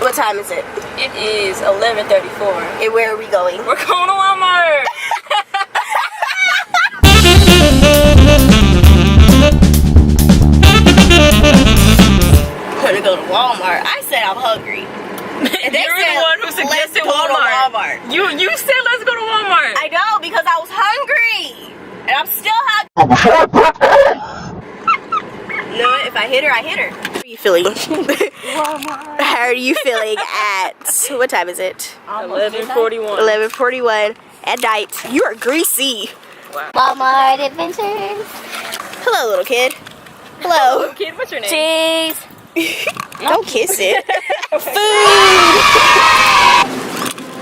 What time is it? It is 11:34. And where are we going? We're going to Walmart. We're gonna go to Walmart. I said I'm hungry. And You're the one who suggested Walmart. You said let's go to Walmart. I know, because I was hungry. And I'm still hungry. You know what? If I hit her, I hit her. How are you feeling? Walmart. How are you feeling at, what time is it? 11:41. 11:41 at night. You are greasy. Wow. Walmart adventures. Hello, little kid. Hello. Kid, what's your name? Cheese. Don't kiss it. Food.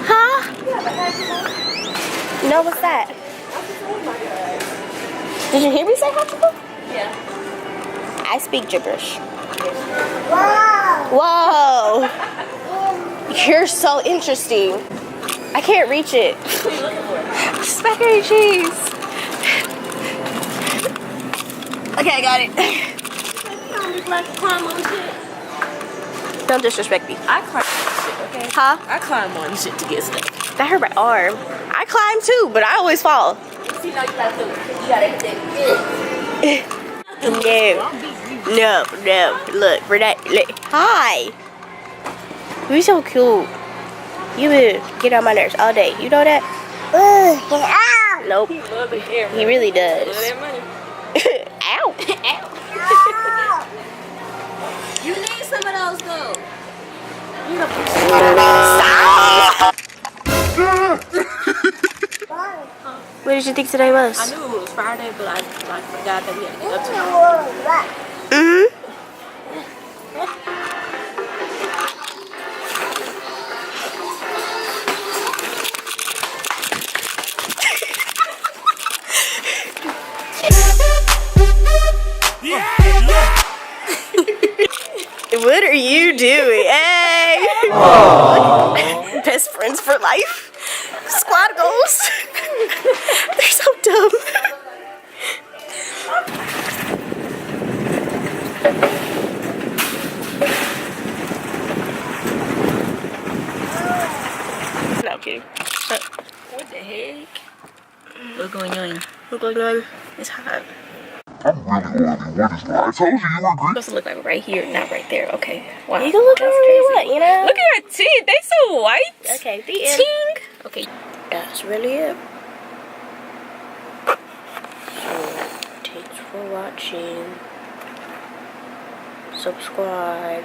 Huh? No, what's that? Did you hear me say popsicle? Yeah. I speak gibberish. Wow. Whoa. You're so interesting. I can't reach it. What are you looking for? Macaroni and cheese. Okay, I got it. Don't disrespect me. I climb shit, okay? Huh? I climb on shit to get stuff. That hurt my arm. I climb too, but I always fall. See, now you gotta No. Look, Renee. Look. Hi. You're so cute. You would get on my nerves all day. You know that? Nope. He loves the hair. He really does. Love that money. Ow. You need some of those though. What did you think today was? I knew it was Friday, but I forgot that we had to get up to. What are you doing? Hey! Best friends for life. Squad goals. They're so dumb. No, I'm kidding. What the heck? What's going on? What's going on? It's hot. I'm really oily. What is that? I told you you were green. Supposed to look like right here, not right there. Okay. Wow. You can look That's wherever you crazy. want, you know? Look at her teeth. They so white. Okay, the end. Ting. Okay. That's really it. So, thanks for watching. Subscribe.